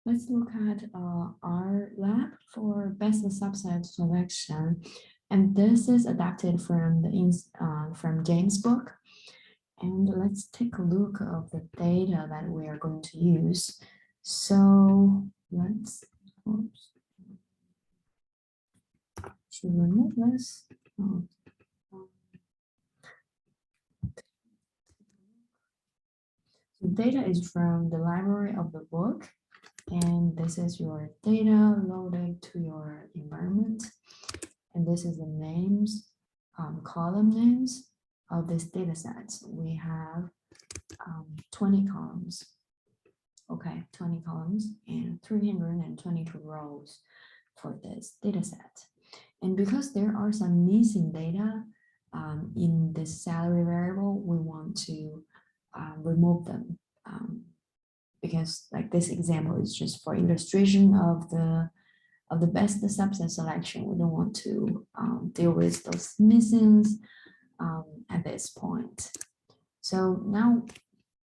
Let's look at our lab for best subset selection. And this is adapted from from James' book. And let's take a look of the data that we are going to use. So let's should remove this. Oh. The data is from the library of the book, and this is your data loaded to your environment. And this is the names, column names of this data set. We have 20 columns. Okay, 20 columns and 322 rows for this data set. And because there are some missing data in this salary variable, we want to remove them because like this example is just for illustration of the best subset selection. We don't want to deal with those missings at this point. So now,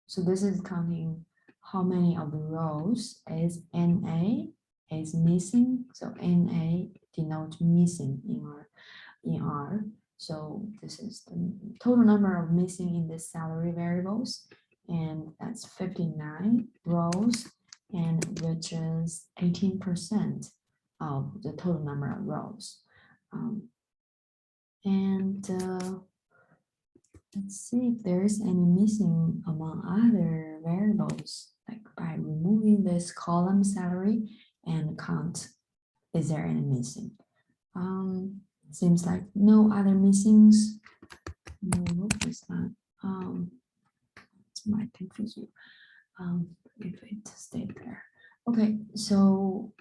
so this is counting how many of the rows is NA is missing. So NA denotes missing in R. So this is the total number of missing in the salary variables, and that's 59 rows, and which is 18% of the total number of rows. Let's see if there is any missing among other variables, like by removing this column salary and count. Is there any missing? Seems like no other missings. No, it's not. It might confuse you if it stayed there. Okay, so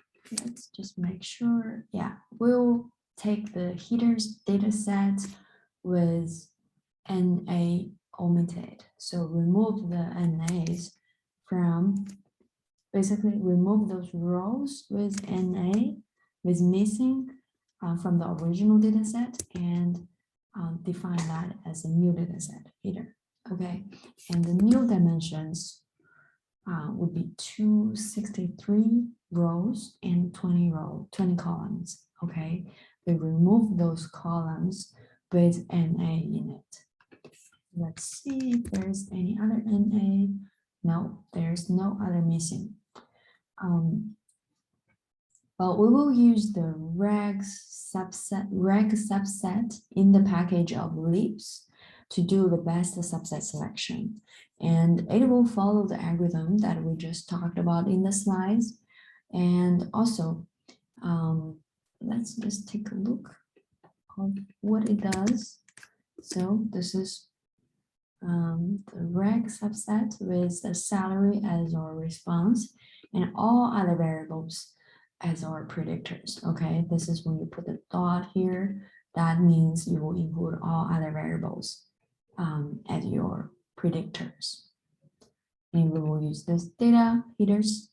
let's just make sure. Yeah, we'll take the heaters data set with NA omitted. So remove the NAs from, basically remove those rows with NA with missing from the original data set and define that as a new data set heater. Okay, and the new dimensions would be 263 rows and 20 columns. Okay, we remove those columns with NA in it. Let's see if there's any other NA. No, there's no other missing. Well, we will use the reg subset in the package of leaps to do the best subset selection. And it will follow the algorithm that we just talked about in the slides. And also, let's just take a look of what it does. So this is the reg subset with the salary as our response and all other variables as our predictors. Okay, this is when you put the dot here, that means you will include all other variables as your predictors. And we will use this data heaters,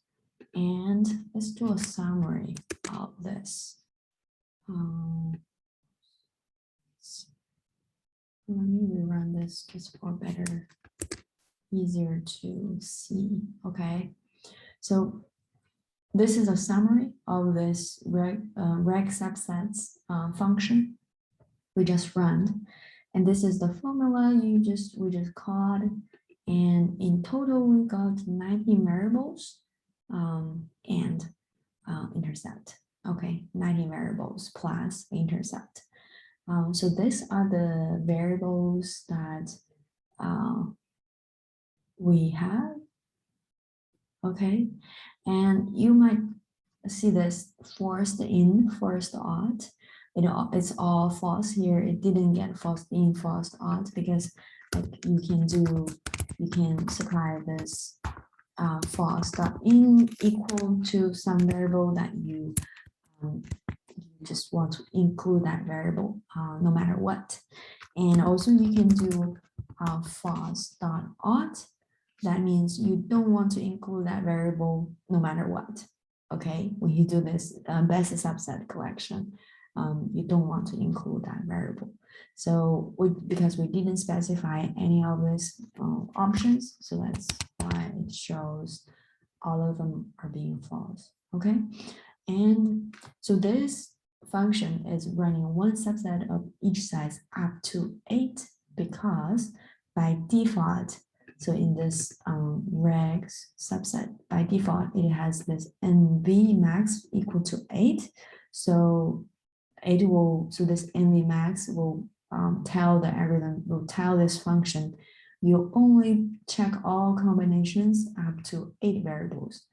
and let's do a summary of this. Let me rerun this just for better, easier to see. Okay, so this is a summary of this reg subsets function we just run, and this is the formula we just called, and in total we got 19 variables and intercept. Okay, 90 variables plus intercept. So these are the variables that we have. Okay, and you might see this forced in, forced out. It's all false here. It didn't get forced in, forced out because like you can supply this false dot in equal to some variable that you just want to include that variable no matter what. And also you can do false dot out. That means you don't want to include that variable no matter what. Okay, when you do this best subset collection, you don't want to include that variable. So because we didn't specify any of these options, so that's why it shows all of them are being false, okay? And so this function is running one subset of each size up to 8 because by default, so in this regs subset, by default, it has this NV max equal to 8. So this NV max will tell the algorithm, will tell this function, you only check all combinations up to 8 variables.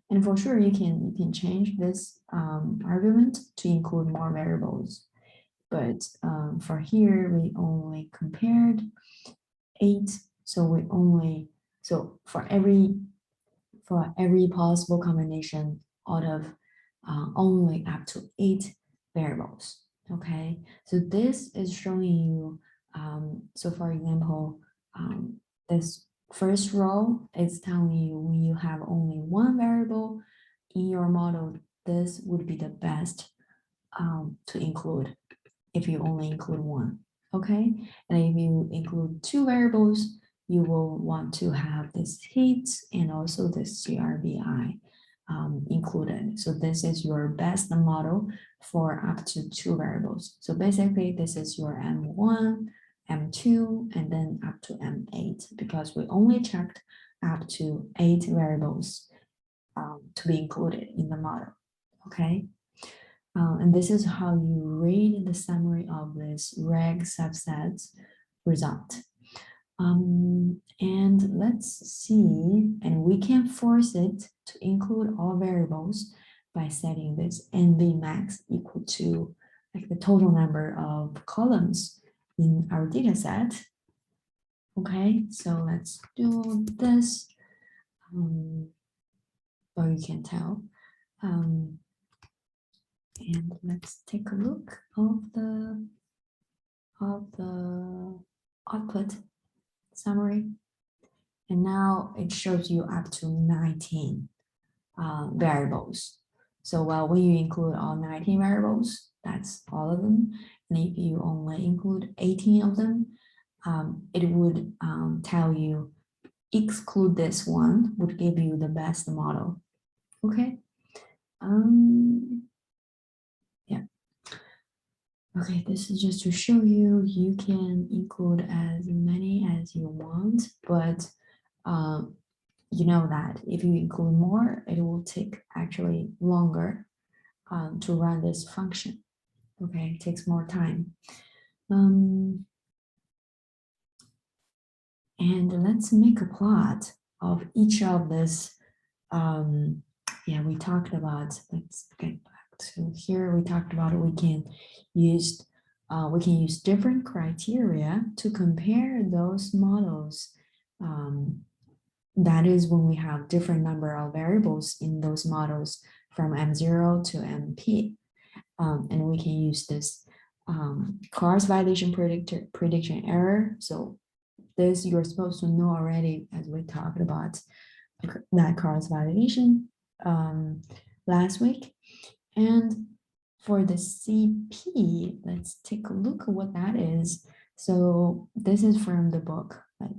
And for sure, you can change this argument to include more variables. But for here, we only compared 8. So for every possible combination out of only up to 8 variables. Okay, so this is showing you. So for example, this first row is telling you when you have only one variable in your model, this would be the best to include if you only include one. Okay, and if you include 2 variables, you will want to have this heat and also this CRBI included. So this is your best model for up to 2 variables. So basically, this is your M1, M2, and then up to M8 because we only checked up to 8 variables to be included in the model. Okay. And this is how you read the summary of this reg subset result. And let's see, and we can force it to include all variables by setting this NV max equal to like the total number of columns in our data set. Okay, so let's do this. Well, you can tell. And let's take a look of the output summary. And now it shows you up to 19 variables. So when you include all 19 variables, that's all of them. And if you only include 18 of them, it would tell you exclude this one would give you the best model. Okay. Yeah. Okay, this is just to show you, you can include as many as you want, but you know that if you include more, it will take actually longer to run this function. Okay, it takes more time. And let's make a plot of each of this. Yeah, we talked about, let's get back to here. We talked about we can use different criteria to compare those models. That is when we have different number of variables in those models from M0 to MP. And we can use this cross-validation prediction error. So this you're supposed to know already, as we talked about that cross-validation last week. And for the CP, let's take a look at what that is. So this is from the book, like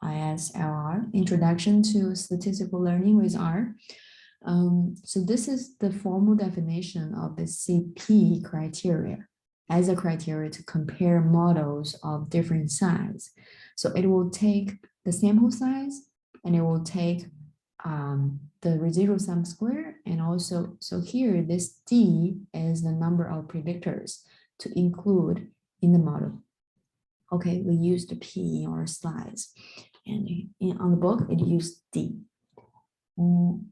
ISLR, Introduction to Statistical Learning with R. So this is the formal definition of the CP criteria as a criteria to compare models of different size. So it will take the sample size and it will take the residual sum square, and also, so here this D is the number of predictors to include in the model. Okay, we used P in our slides, and on the book it used D. Well,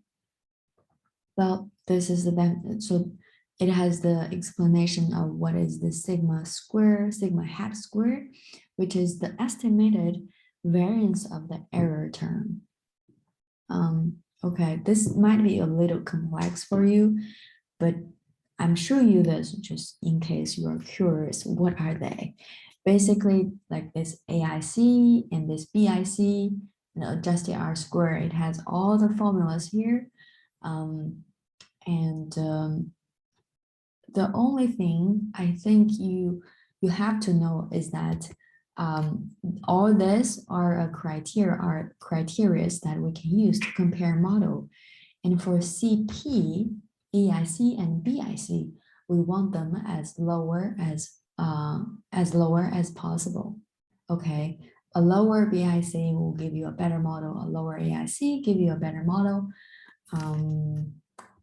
this is the benefit. So it has the explanation of what is the sigma square, sigma hat square, which is the estimated variance of the error term. Okay, this might be a little complex for you, but I'm showing you this just in case you are curious, what are they? Basically, like this AIC and this BIC, and adjusted R square, it has all the formulas here. The only thing I think you have to know is that all this are criteria that we can use to compare model. And for CP, AIC, and BIC, we want them as lower as possible. Okay, a lower BIC will give you a better model. A lower AIC give you a better model.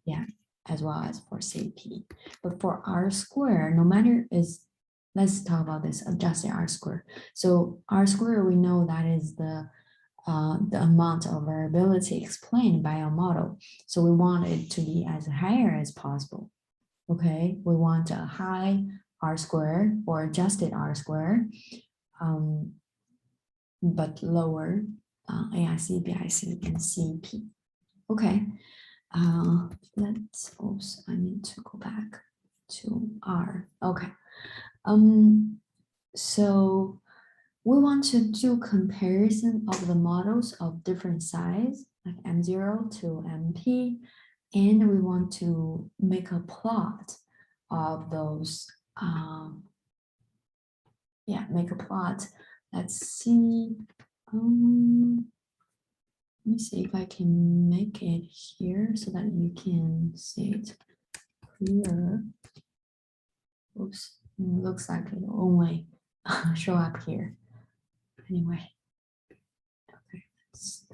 Yeah, as well as for CP. But for R square, no matter let's talk about this adjusted R square. So R square, we know that is the amount of variability explained by a model. So we want it to be as higher as possible. Okay, we want a high R square or adjusted R square, but lower AIC, BIC, and CP. Okay, let's also, I need to go back to R. Okay, so we want to do comparison of the models of different size, like M0 to MP, and we want to make a plot of those, make a plot. Let's see, let me see if I can make it here so that you can see it clearer. Oops, looks like it only show up here. Anyway, okay, let's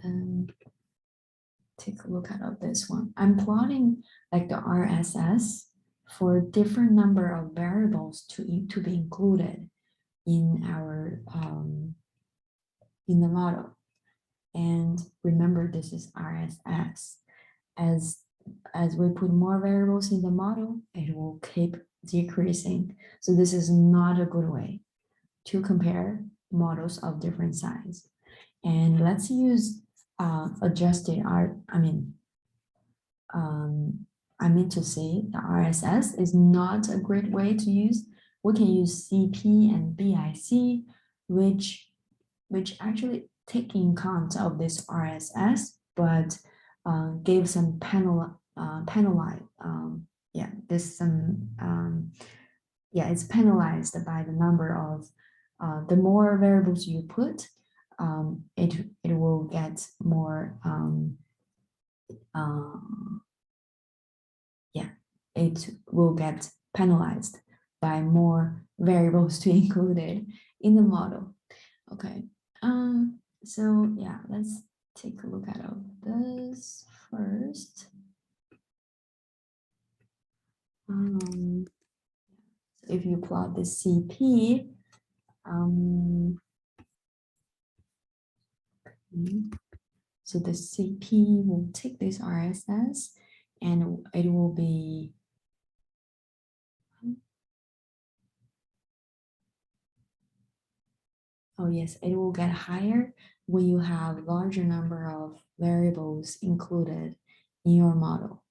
take a look at this one. I'm plotting like the RSS for different number of variables to be included in our in the model. And remember, this is RSS. As we put more variables in the model, it will keep decreasing. So this is not a good way to compare models of different size. And let's use adjusted R. I mean to say the RSS is not a great way to use. We can use CP and BIC, which actually take in account of this RSS, but gave some it's penalized by the number of the more variables you put, it will get more it will get penalized by more variables to include it in the model. Okay, so yeah, let's take a look at this first. So if you plot the CP, so the CP will take this RSS and it will be it will get higher when you have larger number of variables included in your model.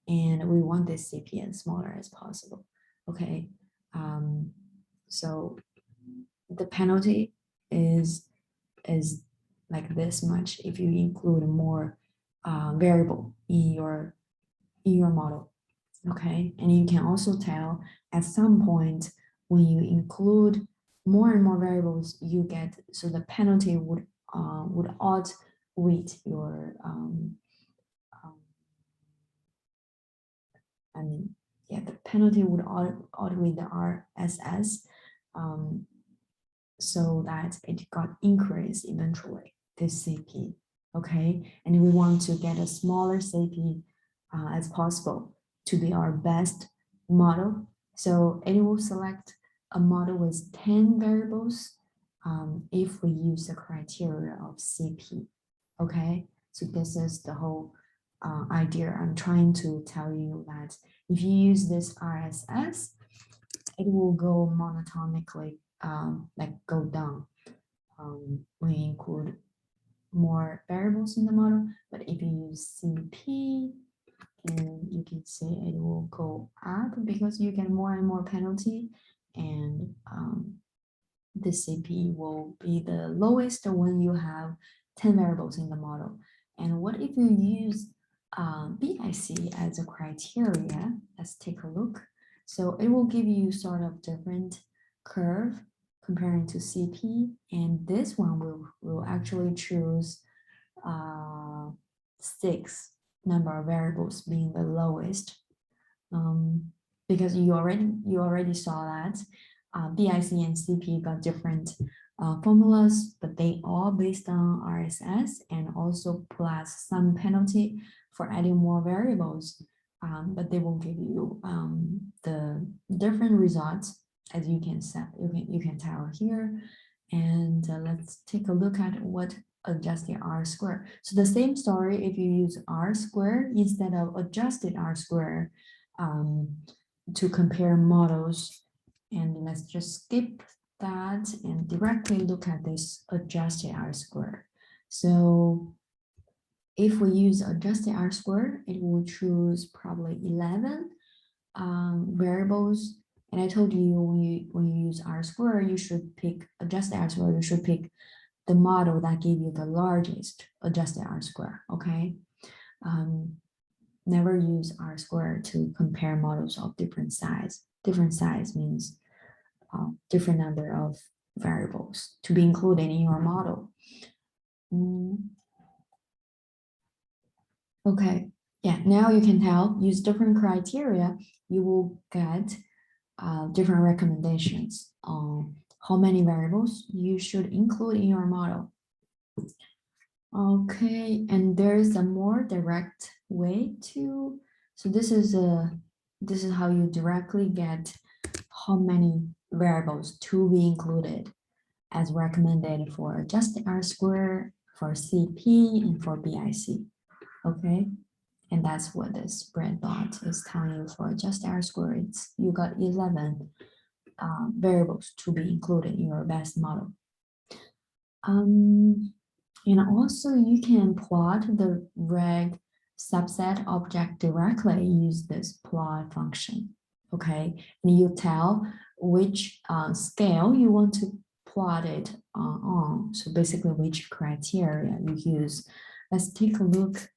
And we want this CP as smaller as possible. Okay, so the penalty is like this much if you include more variable in your model. Okay, and you can also tell at some point when you include more and more variables, you get, so the penalty would outweigh your the penalty would outweigh the RSS, so that it got increased eventually, this CP. Okay, and we want to get a smaller CP as possible to be our best model. So it will select a model with 10 variables if we use the criteria of CP. Okay, so this is the whole idea. I'm trying to tell you that if you use this RSS, it will go monotonically, like go down when you include more variables in the model. But if you use CP, and you can see it will go up because you get more and more penalty, and the CP will be the lowest when you have 10 variables in the model. And what if you use BIC as a criteria? Let's take a look. So it will give you sort of different curve comparing to CP, and this one will actually choose 6 number of variables being the lowest, because you already saw that BIC and CP got different formulas, but they all based on RSS and also plus some penalty for adding more variables. But they will give you the different results, as you can tell here. And let's take a look at what adjusted R square. So the same story if you use R square instead of adjusted R square to compare models. And let's just skip that and directly look at this adjusted R square. So if we use adjusted R square, it will choose probably 11 variables. And I told you when you use R square, you should pick adjusted R square, you should pick the model that give you the largest adjusted R square, okay? Never use R square to compare models of different size. Different size means different number of variables to be included in your model. Okay, yeah, now you can tell, use different criteria, you will get different recommendations on how many variables you should include in your model. Okay, and there's a more direct way to, so this is how you directly get how many variables to be included as recommended for adjusted R square, for CP, and for BIC. Okay, and that's what the spread dot is telling you for adjusted R square. It's you got 11 variables to be included in your best model. And also you can plot the reg subset object directly, use this plot function. Okay, and you tell which scale you want to plot it on. So basically which criteria you use. Let's take a look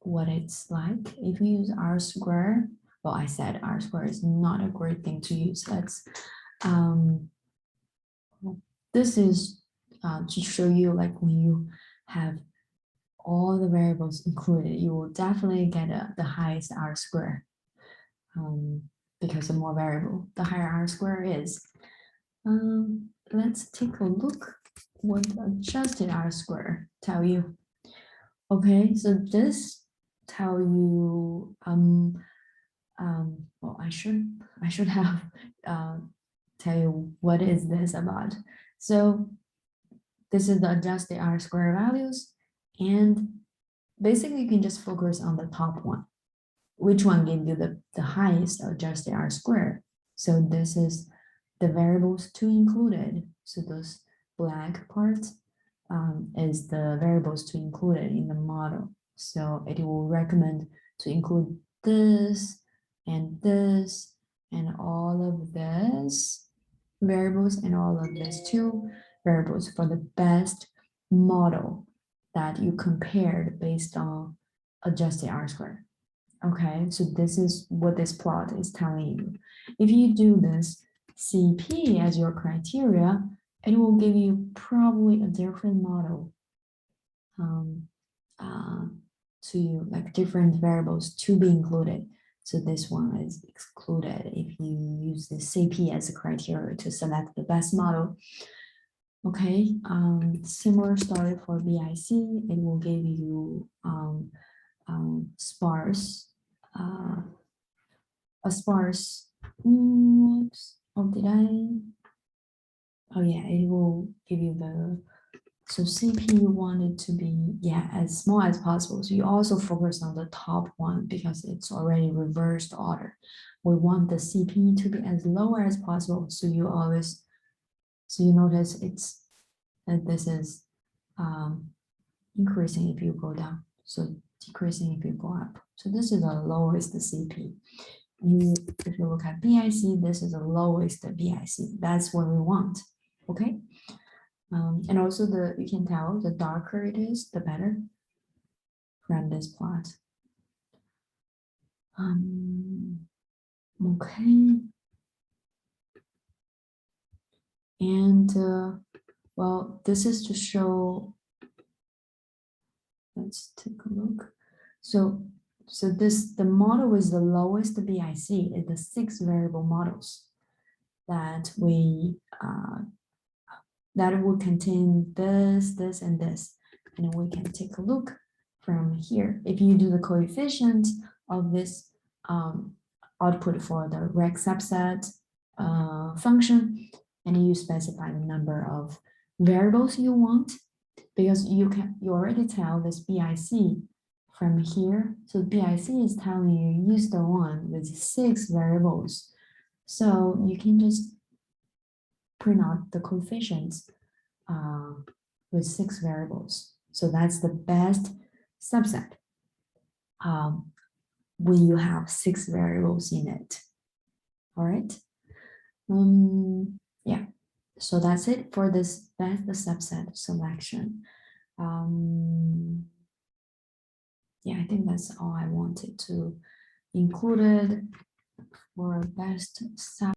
what it's like. If you use R square, well, I said R square is not a great thing to use. Let's this is to show you, like, when you have all the variables included, you will definitely get the highest R square, because the more variable, the higher R square is. Let's take a look what adjusted R square tell you. Okay, so this tell you well, I should have tell you what is this about. So this is the adjusted R square values, and basically you can just focus on the top one. Which one gives you the highest adjusted R square? So this is the variables to included. So those black parts is the variables to included in the model. So it will recommend to include this and all of this variables and all of these 2 variables for the best model that you compared based on adjusted R square. Okay, so this is what this plot is telling you. If you do this CP as your criteria, it will give you probably a different model to you, like different variables to be included. So this one is excluded if you use the CP as a criteria to select the best model. Okay, similar story for BIC, it will give you sparse, a sparse, oops, oh, did I? Oh yeah, it will give you the, so CP you want it to be, yeah, as small as possible. So you also focus on the top one because it's already reversed order. We want the CP to be as low as possible. So you always, so you notice it's, that this is increasing if you go down. So decreasing if you go up. So this is the lowest CP. If you look at BIC, this is the lowest BIC. That's what we want. Okay. And also you can tell the darker it is, the better from this plot. Okay. And well, this is to show, let's take a look. So the model with the lowest BIC is the 6 variable models that we that will contain this, and this. And we can take a look from here. If you do the coefficient of this output for the rec subset function, and you specify the number of variables you want, because you already tell this BIC from here. So BIC is telling you use the one with 6 variables. So you can just print out the coefficients with 6 variables. So that's the best subset when you have 6 variables in it. All right. Yeah. So that's it for this best subset selection. Yeah, I think that's all I wanted to include for best sub